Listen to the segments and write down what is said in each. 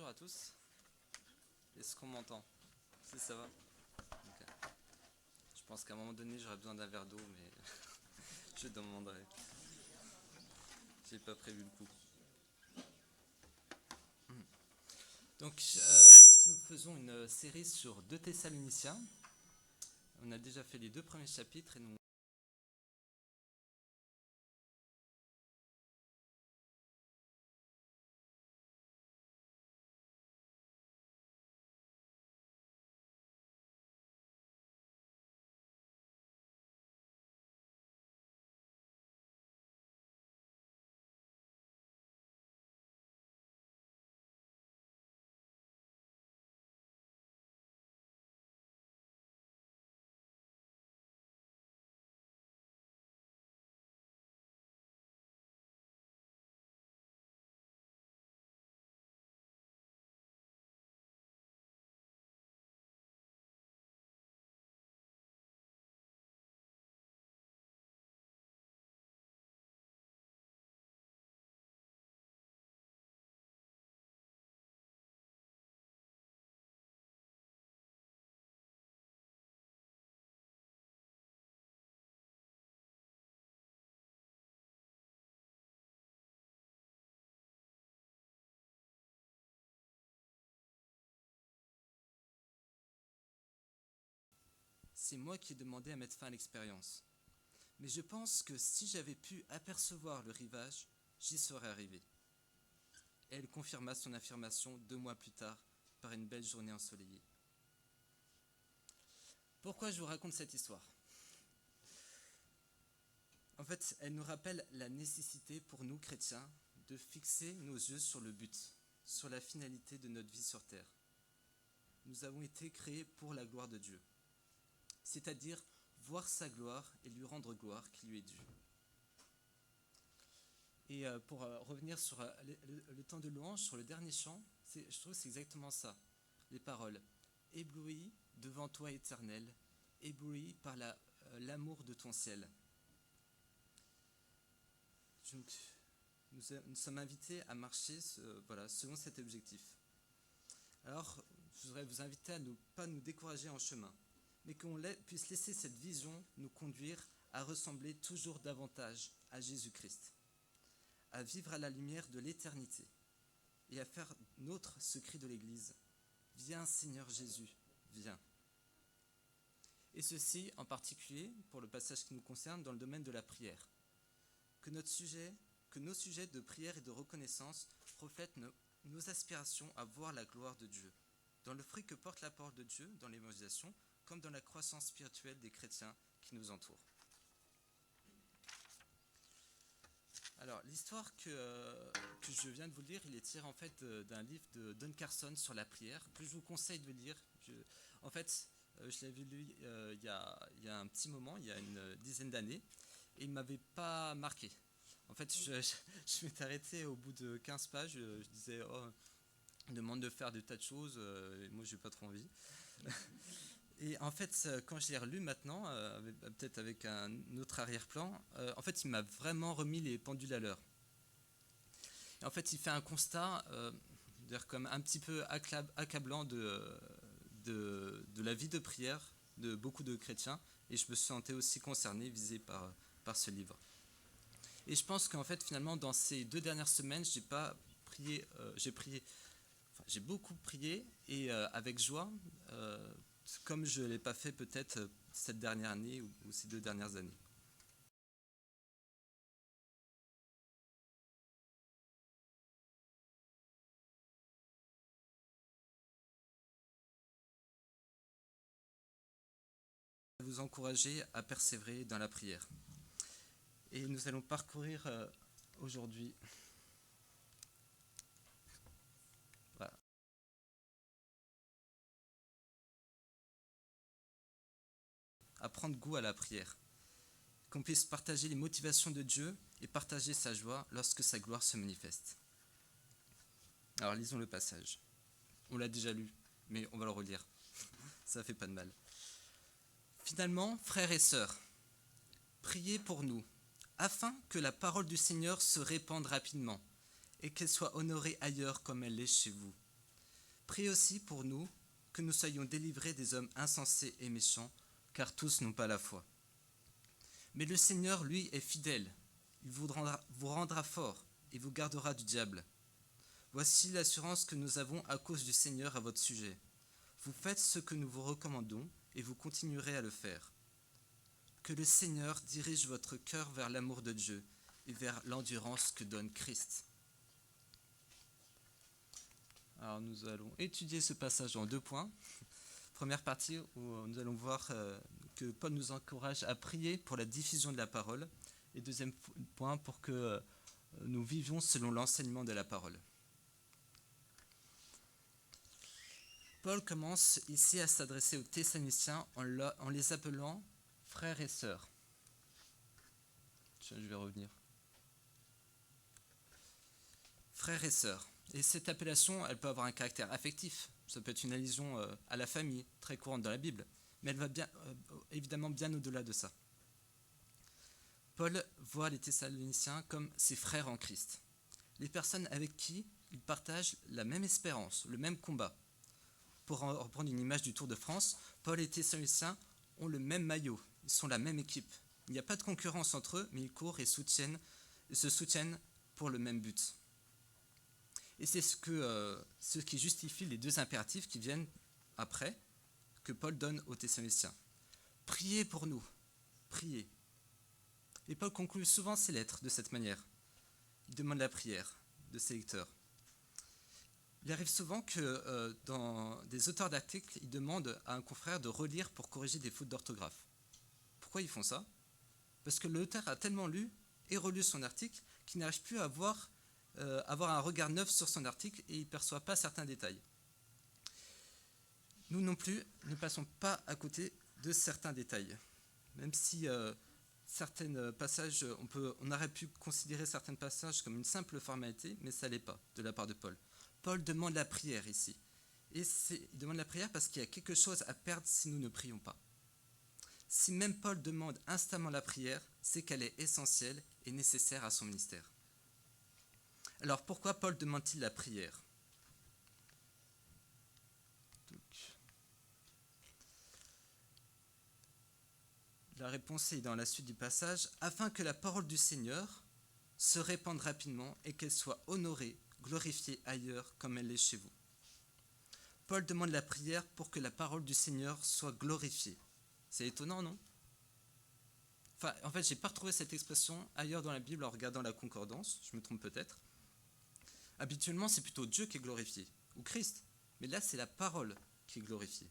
Bonjour à tous. Est-ce qu'on m'entend? Si ça va? Ok. Je pense qu'à un moment donné j'aurai besoin d'un verre d'eau, mais je demanderai. J'ai pas prévu le coup. Donc nous faisons une série sur 2 Thessaloniciens. On a déjà fait les 2 premiers chapitres et nous c'est moi qui ai demandé à mettre fin à l'expérience. Mais je pense que si j'avais pu apercevoir le rivage, j'y serais arrivé. Et elle confirma son affirmation 2 mois plus tard par une belle journée ensoleillée. Pourquoi je vous raconte cette histoire? En fait, elle nous rappelle la nécessité pour nous chrétiens de fixer nos yeux sur le but, sur la finalité de notre vie sur terre. Nous avons été créés pour la gloire de Dieu, c'est-à-dire voir sa gloire et lui rendre gloire qui lui est due. Et pour revenir sur le temps de louange, sur le dernier chant, je trouve que c'est exactement ça. Les paroles « Ébloui devant toi éternel, ébloui par l'amour de ton ciel ». Donc, nous sommes invités à marcher selon cet objectif. Alors, je voudrais vous inviter à ne pas nous décourager en chemin, mais qu'on puisse laisser cette vision nous conduire à ressembler toujours davantage à Jésus-Christ, à vivre à la lumière de l'éternité et à faire nôtre ce cri de l'Église « Viens Seigneur Jésus, viens ». Et ceci en particulier pour le passage qui nous concerne dans le domaine de la prière. Que nos sujets de prière et de reconnaissance reflètent nos aspirations à voir la gloire de Dieu, dans le fruit que porte la parole de Dieu dans l'évangélisation, comme dans la croissance spirituelle des chrétiens qui nous entourent. Alors, l'histoire que je viens de vous lire, il est tiré en fait d'un livre de Don Carson sur la prière, que je vous conseille de lire. Je l'avais lu il y a un petit moment, il y a une dizaine d'années, et il ne m'avait pas marqué. En fait, je m'étais arrêté au bout de 15 pages, je disais, oh, on demande de faire des tas de choses, et moi, j'ai pas trop envie. Et en fait, quand je l'ai relu maintenant, peut-être avec un autre arrière-plan, en fait, il m'a vraiment remis les pendules à l'heure. Et en fait, il fait un constat, comme un petit peu accablant de la vie de prière de beaucoup de chrétiens, et je me sentais aussi concerné, visé par ce livre. Et je pense qu'en fait, finalement, dans ces 2 dernières semaines, j'ai beaucoup prié, et avec joie, comme je ne l'ai pas fait peut-être cette dernière année ou ces 2 dernières années. Vous encourager à persévérer dans la prière. Et nous allons parcourir aujourd'hui à prendre goût à la prière, qu'on puisse partager les motivations de Dieu et partager sa joie lorsque sa gloire se manifeste. Alors lisons le passage. On l'a déjà lu, mais on va le relire. Ça fait pas de mal. Finalement, frères et sœurs, priez pour nous, afin que la parole du Seigneur se répande rapidement et qu'elle soit honorée ailleurs comme elle l'est chez vous, Priez aussi pour nous, que nous soyons délivrés des hommes insensés et méchants, car tous n'ont pas la foi. Mais le Seigneur, lui, est fidèle. Il vous rendra fort et vous gardera du diable. Voici l'assurance que nous avons à cause du Seigneur à votre sujet. Vous faites ce que nous vous recommandons et vous continuerez à le faire. Que le Seigneur dirige votre cœur vers l'amour de Dieu et vers l'endurance que donne Christ. Alors nous allons étudier ce passage en 2 points. Première partie où nous allons voir que Paul nous encourage à prier pour la diffusion de la parole. Et deuxième point, pour que nous vivions selon l'enseignement de la parole. Paul commence ici à s'adresser aux Thessaloniciens en les appelant frères et sœurs. Je vais revenir. Frères et sœurs. Et cette appellation, elle peut avoir un caractère affectif. Ça peut être une allusion à la famille, très courante dans la Bible. Mais elle va évidemment bien au-delà de ça. Paul voit les Thessaloniciens comme ses frères en Christ. Les personnes avec qui il partage la même espérance, le même combat. Pour reprendre une image du Tour de France, Paul et les Thessaloniciens ont le même maillot, ils sont la même équipe. Il n'y a pas de concurrence entre eux, mais ils courent et se soutiennent pour le même but. Et c'est ce qui justifie les 2 impératifs qui viennent après, que Paul donne aux Thessaloniciens. Priez pour nous, priez. Et Paul conclut souvent ses lettres de cette manière. Il demande la prière de ses lecteurs. Il arrive souvent que dans des auteurs d'articles, ils demandent à un confrère de relire pour corriger des fautes d'orthographe. Pourquoi ils font ça ? Parce que l'auteur a tellement lu et relu son article qu'il n'arrive plus à avoir un regard neuf sur son article et il ne perçoit pas certains détails. Nous non plus ne passons pas à côté de certains détails. Même si certains passages, on aurait pu considérer certains passages comme une simple formalité, mais ça ne l'est pas de la part de Paul. Paul demande la prière ici. Et il demande la prière parce qu'il y a quelque chose à perdre si nous ne prions pas. Si même Paul demande instamment la prière, c'est qu'elle est essentielle et nécessaire à son ministère. Alors pourquoi Paul demande-t-il la prière ? La réponse est dans la suite du passage, afin que la parole du Seigneur se répande rapidement et qu'elle soit honorée, glorifiée ailleurs comme elle l'est chez vous. Paul demande la prière pour que la parole du Seigneur soit glorifiée. C'est étonnant, non ? En fait, je n'ai pas retrouvé cette expression ailleurs dans la Bible en regardant la concordance, je me trompe peut-être. Habituellement, c'est plutôt Dieu qui est glorifié, ou Christ, mais là, c'est la parole qui est glorifiée.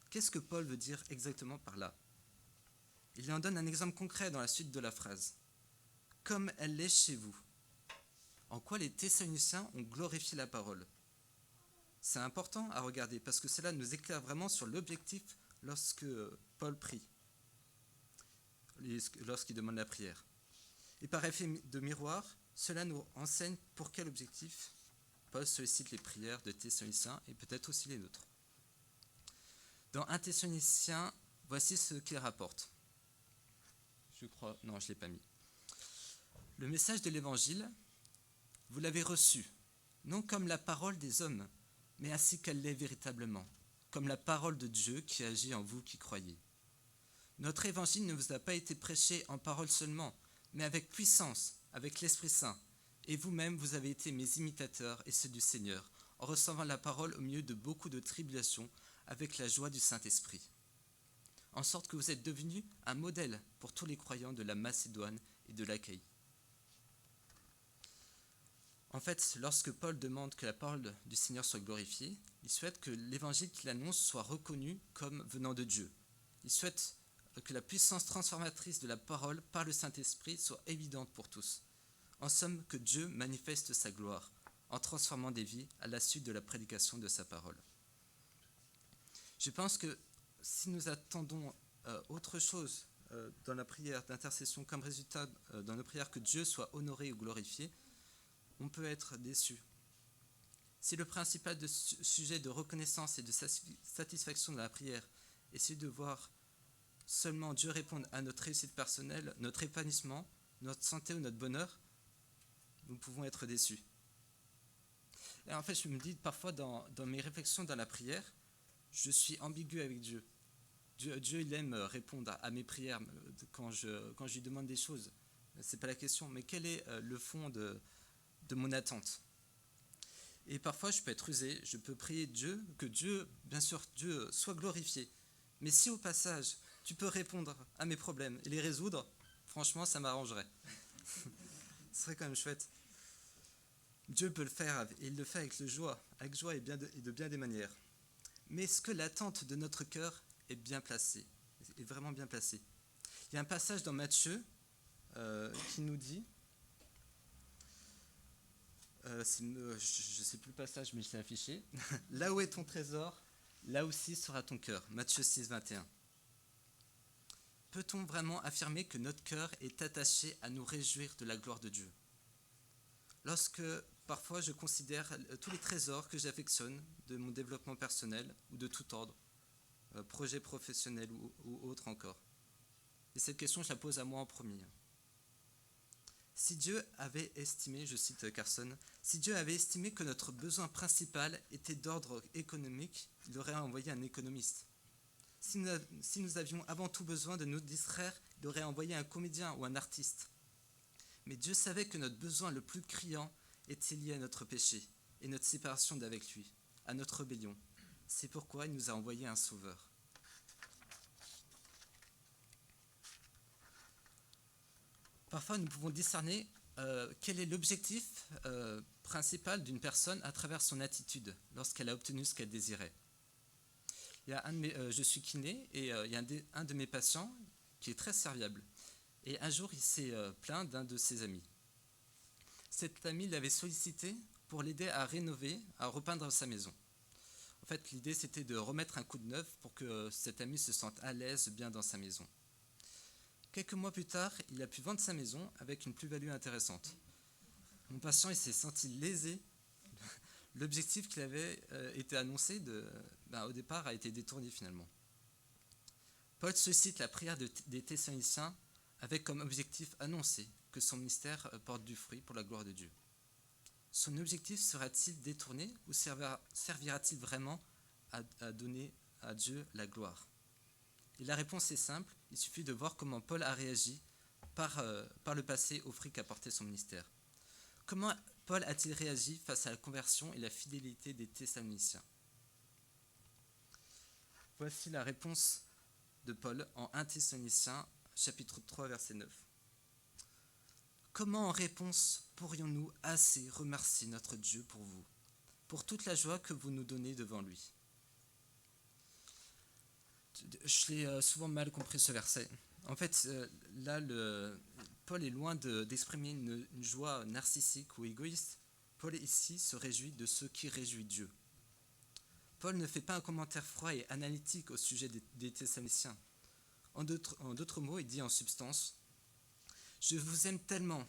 Qu'est-ce que Paul veut dire exactement par là ? Il en donne un exemple concret dans la suite de la phrase. Comme elle l'est chez vous. En quoi les Thessaloniciens ont glorifié la parole ? C'est important à regarder parce que cela nous éclaire vraiment sur l'objectif lorsque Paul prie, lorsqu'il demande la prière. Et par effet de miroir, cela nous enseigne pour quel objectif Paul sollicite les prières de Thessaloniciens et peut-être aussi les nôtres. Dans 1 Thessaloniciens, voici ce qu'il rapporte. Je ne l'ai pas mis. Le message de l'Évangile, vous l'avez reçu, non comme la parole des hommes, mais ainsi qu'elle l'est véritablement, comme la parole de Dieu qui agit en vous qui croyez. Notre Évangile ne vous a pas été prêché en parole seulement, mais avec puissance, avec l'Esprit Saint. Et vous-même, vous avez été mes imitateurs et ceux du Seigneur, en recevant la parole au milieu de beaucoup de tribulations, avec la joie du Saint-Esprit. En sorte que vous êtes devenus un modèle pour tous les croyants de la Macédoine et de l'Achaïe. En fait, lorsque Paul demande que la parole du Seigneur soit glorifiée, il souhaite que l'évangile qu'il annonce soit reconnu comme venant de Dieu. Il souhaite que la puissance transformatrice de la parole par le Saint-Esprit soit évidente pour tous. En somme, que Dieu manifeste sa gloire en transformant des vies à la suite de la prédication de sa parole. Je pense que si nous attendons autre chose dans la prière d'intercession comme résultat dans nos prières que Dieu soit honoré ou glorifié, on peut être déçu. Si le principal sujet de reconnaissance et de satisfaction de la prière est celui de voir seulement Dieu répondre à notre réussite personnelle, notre épanouissement, notre santé ou notre bonheur, nous pouvons être déçus. Et en fait, je me dis parfois dans mes réflexions dans la prière, je suis ambigu avec Dieu. Dieu, il aime répondre à mes prières quand je lui demande des choses. C'est pas la question, mais quel est le fond de mon attente? Et parfois, je peux être rusé, je peux prier Dieu, que Dieu, bien sûr, Dieu soit glorifié. Mais si au passage, tu peux répondre à mes problèmes et les résoudre, franchement, ça m'arrangerait. Ce serait quand même chouette. Dieu peut le faire, et il le fait avec joie et de bien des manières. Mais est-ce que l'attente de notre cœur est bien placée, est vraiment bien placée? Il y a un passage dans Matthieu qui nous dit, je ne sais plus le passage, mais je l'ai affiché, là où est ton trésor, là aussi sera ton cœur. Matthieu 6, 21. Peut-on vraiment affirmer que notre cœur est attaché à nous réjouir de la gloire de Dieu? Lorsque parfois je considère tous les trésors que j'affectionne de mon développement personnel ou de tout ordre, projet professionnel ou autre encore. Et cette question, je la pose à moi en premier. Si Dieu avait estimé, je cite Carson, si Dieu avait estimé que notre besoin principal était d'ordre économique, il aurait envoyé un économiste. Si nous avions avant tout besoin de nous distraire, il aurait envoyé un comédien ou un artiste. Mais Dieu savait que notre besoin le plus criant était lié à notre péché et notre séparation d'avec lui, à notre rébellion. C'est pourquoi il nous a envoyé un sauveur. Parfois, nous pouvons discerner quel est l'objectif principal d'une personne à travers son attitude lorsqu'elle a obtenu ce qu'elle désirait. Il y a je suis kiné et il y a un de mes patients qui est très serviable. Et un jour, il s'est plaint d'un de ses amis. Cet ami l'avait sollicité pour l'aider à rénover, à repeindre sa maison. En fait, l'idée, c'était de remettre un coup de neuf pour que cet ami se sente à l'aise, bien dans sa maison. Quelques mois plus tard, il a pu vendre sa maison avec une plus-value intéressante. Mon patient, il s'est senti lésé. L'objectif qu'il avait été annoncé au départ a été détourné finalement. Paul suscite la prière des Thessaloniciens avec comme objectif annoncé que son ministère porte du fruit pour la gloire de Dieu. Son objectif sera-t-il détourné ou servira-t-il vraiment à donner à Dieu la gloire? Et la réponse est simple, il suffit de voir comment Paul a réagi par le passé au fruit qu'apportait son ministère. Comment Paul a-t-il réagi face à la conversion et la fidélité des Thessaloniciens? Voici la réponse de Paul en 1 Thessaloniciens, chapitre 3, verset 9. Comment en réponse pourrions-nous assez remercier notre Dieu pour vous, pour toute la joie que vous nous donnez devant lui? Je l'ai souvent mal compris ce verset. En fait, là, Paul est loin d'exprimer une joie narcissique ou égoïste. Paul ici se réjouit de ce qui réjouit Dieu. Paul ne fait pas un commentaire froid et analytique au sujet des Thessaloniciens. En d'autres mots, il dit en substance, « Je vous aime tellement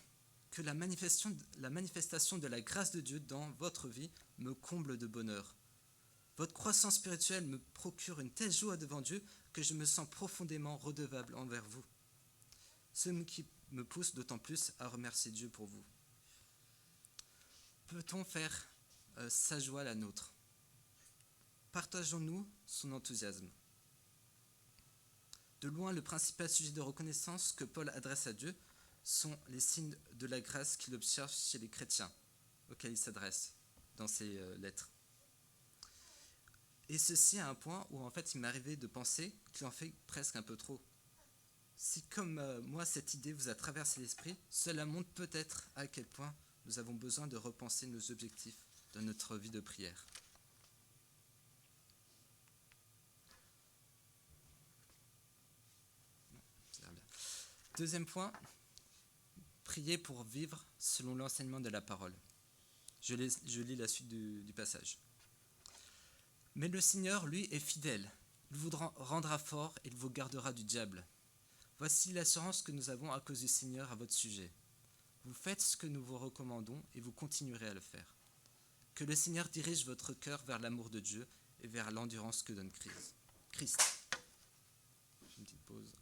que la manifestation de la grâce de Dieu dans votre vie me comble de bonheur. Votre croissance spirituelle me procure une telle joie devant Dieu que je me sens profondément redevable envers vous. Ce qui me pousse d'autant plus à remercier Dieu pour vous. » Peut-on faire sa joie la nôtre? Partageons-nous son enthousiasme? De loin, le principal sujet de reconnaissance que Paul adresse à Dieu sont les signes de la grâce qu'il observe chez les chrétiens auxquels il s'adresse dans ses lettres. Et ceci à un point où en fait il m'est arrivé de penser qu'il en fait presque un peu trop. Si comme moi cette idée vous a traversé l'esprit, cela montre peut-être à quel point nous avons besoin de repenser nos objectifs dans notre vie de prière. Deuxième point, prier pour vivre selon l'enseignement de la parole. Je lis la suite du passage. Mais le Seigneur, lui, est fidèle. Il vous rendra fort et il vous gardera du diable. Voici l'assurance que nous avons à cause du Seigneur à votre sujet. Vous faites ce que nous vous recommandons et vous continuerez à le faire. Que le Seigneur dirige votre cœur vers l'amour de Dieu et vers l'endurance que donne Christ. Une petite pause.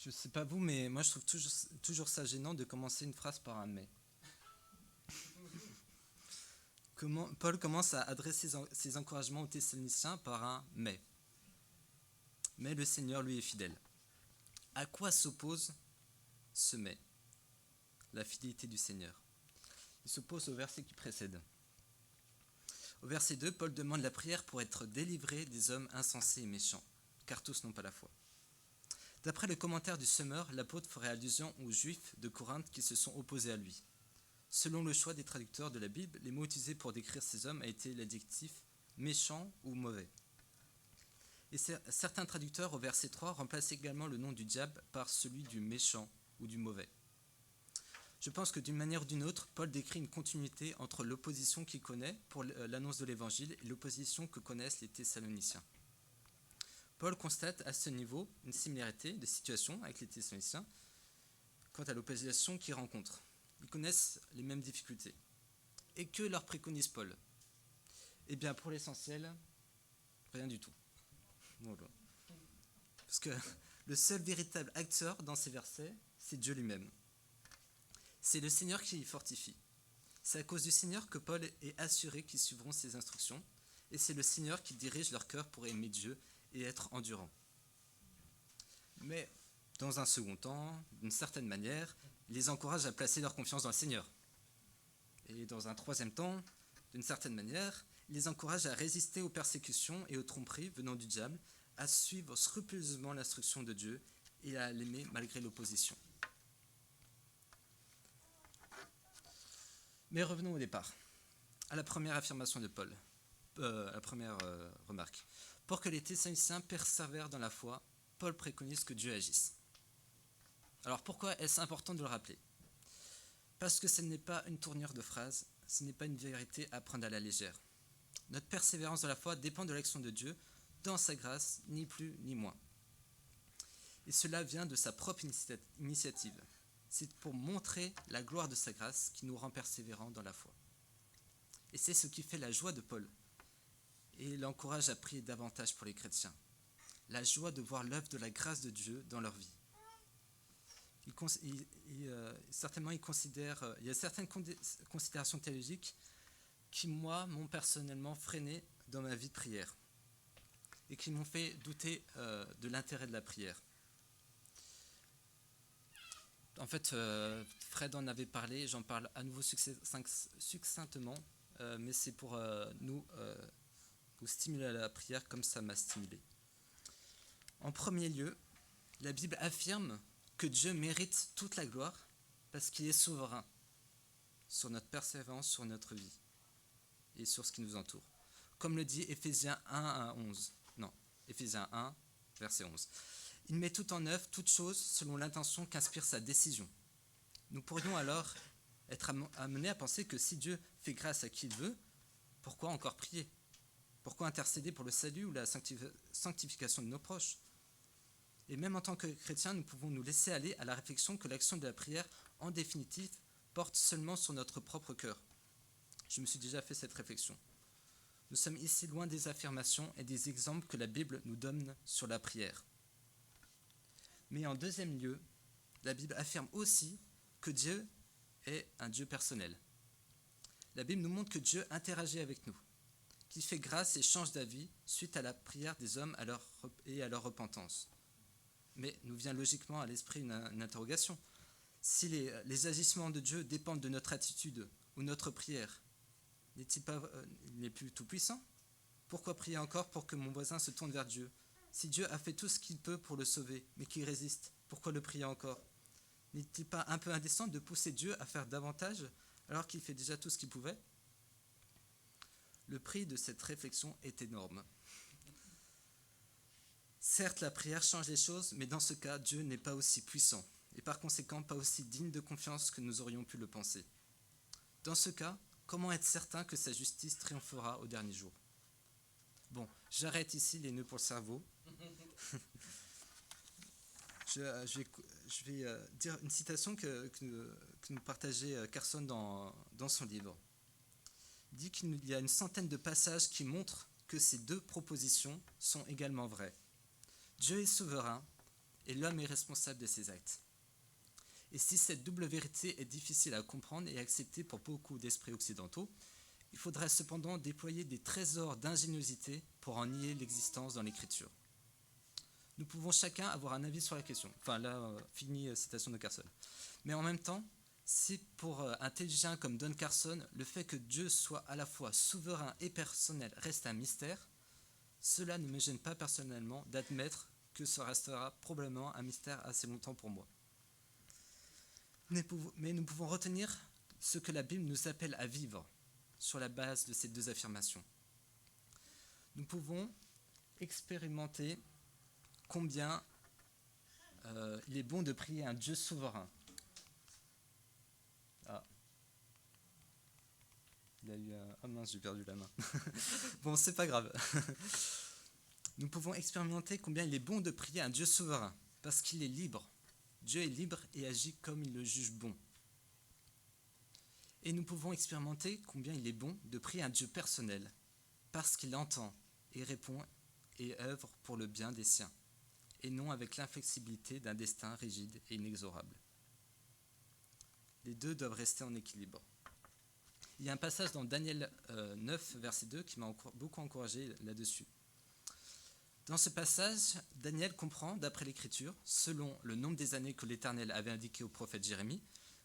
Je sais pas vous, mais moi je trouve toujours ça gênant de commencer une phrase par un mais. Paul commence à adresser ses encouragements aux Thessaloniciens par un mais. Mais le Seigneur lui est fidèle. À quoi s'oppose ce mais? La fidélité du Seigneur. Il s'oppose au verset qui précède. Au verset 2, Paul demande la prière pour être délivré des hommes insensés et méchants, car tous n'ont pas la foi. D'après le commentaire du Semeur, l'apôtre ferait allusion aux Juifs de Corinthe qui se sont opposés à lui. Selon le choix des traducteurs de la Bible, les mots utilisés pour décrire ces hommes a été l'adjectif méchant ou mauvais. Et certains traducteurs au verset 3 remplacent également le nom du diable par celui du méchant ou du mauvais. Je pense que d'une manière ou d'une autre, Paul décrit une continuité entre l'opposition qu'il connaît pour l'annonce de l'évangile et l'opposition que connaissent les Thessaloniciens. Paul constate à ce niveau une similarité de situation avec les Thessaloniciens quant à l'opposition qu'ils rencontrent. Ils connaissent les mêmes difficultés. Et que leur préconise Paul? Eh bien, pour l'essentiel, rien du tout. Voilà. Parce que le seul véritable acteur dans ces versets, c'est Dieu lui-même. C'est le Seigneur qui les fortifie. C'est à cause du Seigneur que Paul est assuré qu'ils suivront ses instructions, et c'est le Seigneur qui dirige leur cœur pour aimer Dieu et être endurant. Mais, dans un second temps, d'une certaine manière, il les encourage à placer leur confiance dans le Seigneur. Et dans un troisième temps, d'une certaine manière, il les encourage à résister aux persécutions et aux tromperies venant du diable, à suivre scrupuleusement l'instruction de Dieu et à l'aimer malgré l'opposition. Mais revenons au départ, à la première affirmation de Paul, la première remarque. Pour que les Thessaloniciens persévèrent dans la foi, Paul préconise que Dieu agisse. Alors pourquoi est-ce important de le rappeler? Parce que ce n'est pas une tournure de phrase, ce n'est pas une vérité à prendre à la légère. Notre persévérance dans la foi dépend de l'action de Dieu, dans sa grâce, ni plus ni moins. Et cela vient de sa propre initiative. C'est pour montrer la gloire de sa grâce qui nous rend persévérants dans la foi. Et c'est ce qui fait la joie de Paul. Et il l'encourage à prier davantage pour les chrétiens. La joie de voir l'œuvre de la grâce de Dieu dans leur vie. Certainement, il y a certaines considérations théologiques qui, moi, m'ont personnellement freiné dans ma vie de prière et qui m'ont fait douter de l'intérêt de la prière. En fait, Fred en avait parlé, j'en parle à nouveau succinctement, mais c'est pour nous stimuler à la prière comme ça m'a stimulé. En premier lieu, la Bible affirme que Dieu mérite toute la gloire parce qu'il est souverain sur notre persévérance, sur notre vie et sur ce qui nous entoure. Comme le dit Éphésiens 1 verset 11. Il met tout en œuvre, toutes choses, selon l'intention qu'inspire sa décision. Nous pourrions alors être amenés à penser que si Dieu fait grâce à qui il veut, pourquoi encore prier? Pourquoi intercéder pour le salut ou la sanctification de nos proches? Et même en tant que chrétiens, nous pouvons nous laisser aller à la réflexion que l'action de la prière, en définitive, porte seulement sur notre propre cœur. Je me suis déjà fait cette réflexion. Nous sommes ici loin des affirmations et des exemples que la Bible nous donne sur la prière. Mais en deuxième lieu, la Bible affirme aussi que Dieu est un Dieu personnel. La Bible nous montre que Dieu interagit avec nous, qu'il fait grâce et change d'avis suite à la prière des hommes et à leur repentance. Mais nous vient logiquement à l'esprit une interrogation. Si les agissements de Dieu dépendent de notre attitude ou notre prière, il n'est plus tout puissant? Pourquoi prier encore pour que mon voisin se tourne vers Dieu? Si Dieu a fait tout ce qu'il peut pour le sauver, mais qu'il résiste, pourquoi le prier encore? N'est-il pas un peu indécent de pousser Dieu à faire davantage alors qu'il fait déjà tout ce qu'il pouvait? Le prix de cette réflexion est énorme. Certes, la prière change les choses, mais dans ce cas, Dieu n'est pas aussi puissant, et par conséquent pas aussi digne de confiance que nous aurions pu le penser. Dans ce cas, comment être certain que sa justice triomphera au dernier jour? Bon, j'arrête ici les nœuds pour le cerveau. Je vais dire une citation que nous partageait Carson dans son livre. Il dit qu'il y a une centaine de passages qui montrent que ces deux propositions sont également vraies. Dieu est souverain et l'homme est responsable de ses actes. Et si cette double vérité est difficile à comprendre et à accepter pour beaucoup d'esprits occidentaux, il faudrait cependant déployer des trésors d'ingéniosité pour en nier l'existence dans l'Écriture. Nous pouvons chacun avoir un avis sur la question. Enfin là, fini citation de Carson. Mais en même temps, si pour un théologien comme Don Carson, le fait que Dieu soit à la fois souverain et personnel reste un mystère, cela ne me gêne pas personnellement d'admettre que ce restera probablement un mystère assez longtemps pour moi. Mais nous pouvons retenir ce que la Bible nous appelle à vivre sur la base de ces deux affirmations. Nous pouvons expérimenter combien il est bon de prier un Dieu souverain. Ah. Il a eu un... Oh mince, j'ai perdu la main. Bon, c'est pas grave. Nous pouvons expérimenter combien il est bon de prier un Dieu souverain, parce qu'il est libre. Dieu est libre et agit comme il le juge bon. Et nous pouvons expérimenter combien il est bon de prier un Dieu personnel, parce qu'il entend et répond et œuvre pour le bien des siens, et non avec l'inflexibilité d'un destin rigide et inexorable. Les deux doivent rester en équilibre. Il y a un passage dans Daniel 9, verset 2, qui m'a beaucoup encouragé là-dessus. Dans ce passage, Daniel comprend, d'après l'Écriture, selon le nombre des années que l'Éternel avait indiqué au prophète Jérémie,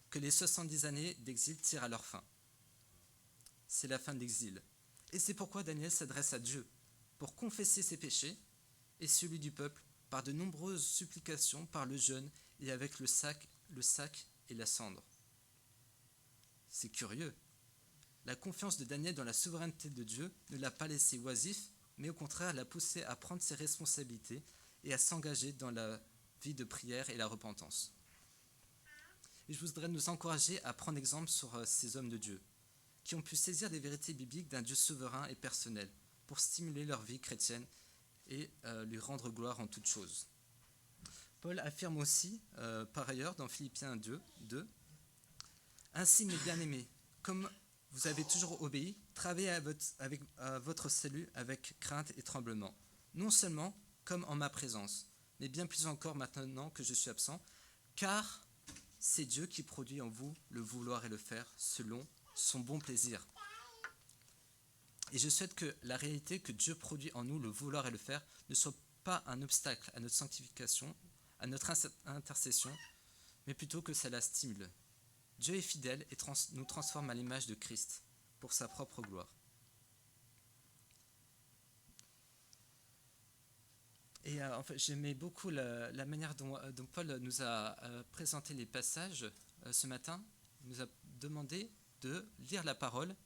que les 70 années d'exil tirent à leur fin. C'est la fin de l'exil. Et c'est pourquoi Daniel s'adresse à Dieu, pour confesser ses péchés et celui du peuple, par de nombreuses supplications par le jeûne et avec le sac et la cendre. C'est curieux. La confiance de Daniel dans la souveraineté de Dieu ne l'a pas laissé oisif, mais au contraire l'a poussé à prendre ses responsabilités et à s'engager dans la vie de prière et la repentance. Et je voudrais nous encourager à prendre exemple sur ces hommes de Dieu, qui ont pu saisir des vérités bibliques d'un Dieu souverain et personnel pour stimuler leur vie chrétienne et lui rendre gloire en toutes choses. Paul affirme aussi, par ailleurs, dans Philippiens 2, « Ainsi, mes bien-aimés, comme vous avez toujours obéi, travaillez à votre salut avec crainte et tremblement, non seulement comme en ma présence, mais bien plus encore maintenant que je suis absent, car c'est Dieu qui produit en vous le vouloir et le faire selon son bon plaisir. » Et je souhaite que la réalité que Dieu produit en nous le vouloir et le faire ne soit pas un obstacle à notre sanctification, à notre intercession, mais plutôt que ça la stimule. Dieu est fidèle et nous transforme à l'image de Christ pour sa propre gloire. Et en fait, j'aimais beaucoup la manière dont Paul nous a présenté les passages ce matin. Il nous a demandé de lire la parole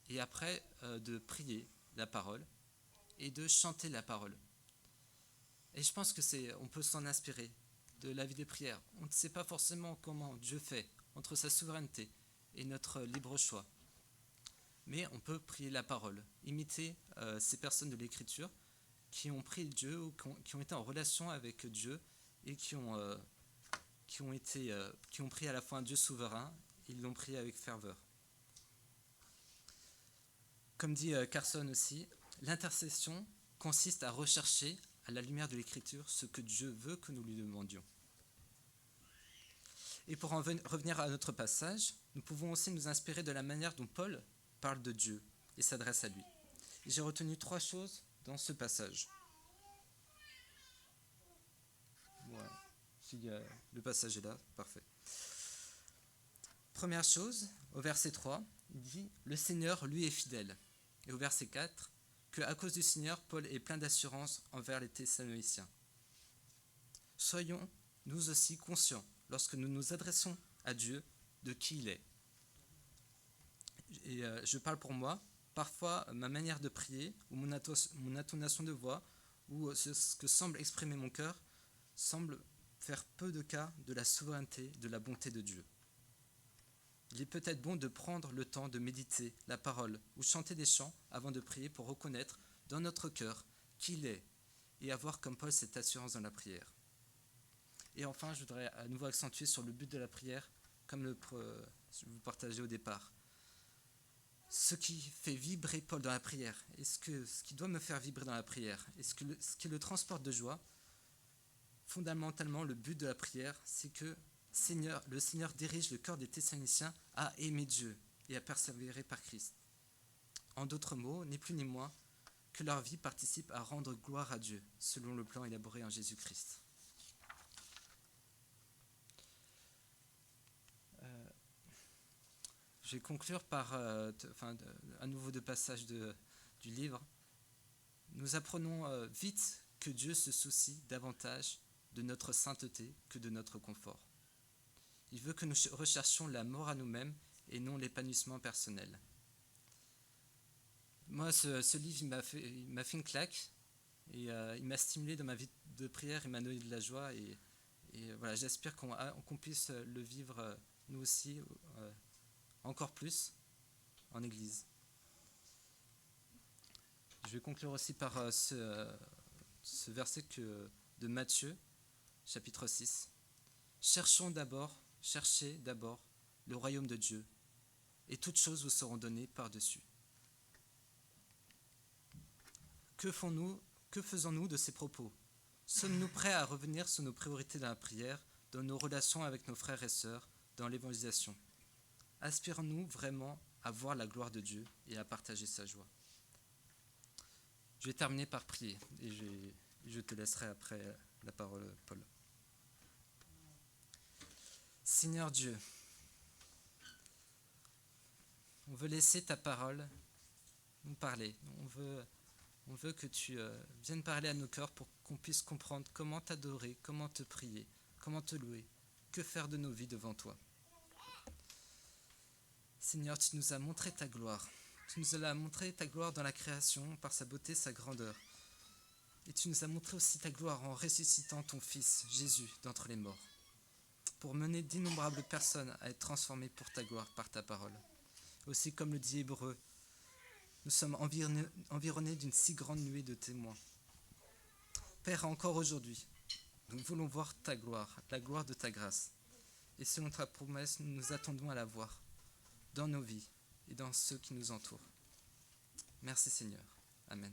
et après de prier la parole et de chanter la parole. Et je pense on peut s'en inspirer de la vie des prières. On ne sait pas forcément comment Dieu fait entre sa souveraineté et notre libre choix. Mais on peut prier la parole, imiter ces personnes de l'Écriture qui ont prié Dieu ou qui ont été en relation avec Dieu et qui ont prié à la fois un Dieu souverain, ils l'ont prié avec ferveur. Comme dit Carson aussi, l'intercession consiste à rechercher à la lumière de l'Écriture ce que Dieu veut que nous lui demandions. Et pour en revenir à notre passage, nous pouvons aussi nous inspirer de la manière dont Paul parle de Dieu et s'adresse à lui. Et j'ai retenu 3 choses dans ce passage. Ouais, si le passage est là, parfait. Première chose, au verset 3, il dit « Le Seigneur, lui, est fidèle ». Et au verset 4, que à cause du Seigneur, Paul est plein d'assurance envers les Thessaloniciens. Soyons, nous aussi, conscients, lorsque nous nous adressons à Dieu, de qui il est. Et je parle pour moi, parfois ma manière de prier, ou mon intonation de voix, ou ce que semble exprimer mon cœur, semble faire peu de cas de la souveraineté, de la bonté de Dieu. Il est peut-être bon de prendre le temps de méditer la parole ou chanter des chants avant de prier pour reconnaître dans notre cœur qui il est et avoir comme Paul cette assurance dans la prière. Et enfin, je voudrais à nouveau accentuer sur le but de la prière, comme je vous partageais au départ. Ce qui fait vibrer Paul dans la prière, ce qui doit me faire vibrer dans la prière, ce qui le transporte de joie, Fondamentalement, le but de la prière, c'est que le Seigneur dirige le cœur des Thessaloniciens à aimer Dieu et à persévérer par Christ. En d'autres mots, ni plus ni moins, que leur vie participe à rendre gloire à Dieu, selon le plan élaboré en Jésus-Christ. Je vais conclure par à nouveau deux passages du livre. Nous apprenons vite que Dieu se soucie davantage de notre sainteté que de notre confort. Il veut que nous recherchions la mort à nous-mêmes et non l'épanouissement personnel. Moi, ce livre, il m'a fait une claque et il m'a stimulé dans ma vie de prière, il m'a donné de la joie et voilà, j'espère qu'on puisse le vivre nous aussi encore plus en Église. Je vais conclure aussi par ce verset de Matthieu, chapitre 6. Cherchez d'abord le royaume de Dieu, et toutes choses vous seront données par-dessus. Que faisons-nous de ces propos? Sommes-nous prêts à revenir sur nos priorités dans la prière, dans nos relations avec nos frères et sœurs, dans l'évangélisation? Aspirons-nous vraiment à voir la gloire de Dieu et à partager sa joie? Je vais terminer par prier et je te laisserai après la parole, Paul. Seigneur Dieu, on veut laisser ta parole nous parler. On veut que tu viennes parler à nos cœurs pour qu'on puisse comprendre comment t'adorer, comment te prier, comment te louer, que faire de nos vies devant toi. Seigneur, tu nous as montré ta gloire. Tu nous as montré ta gloire dans la création par sa beauté, sa grandeur. Et tu nous as montré aussi ta gloire en ressuscitant ton Fils, Jésus, d'entre les morts, pour mener d'innombrables personnes à être transformées pour ta gloire par ta parole. Aussi, comme le dit Hébreu, nous sommes environnés d'une si grande nuée de témoins. Père, encore aujourd'hui, nous voulons voir ta gloire, la gloire de ta grâce. Et selon ta promesse, nous nous attendons à la voir dans nos vies et dans ceux qui nous entourent. Merci Seigneur. Amen.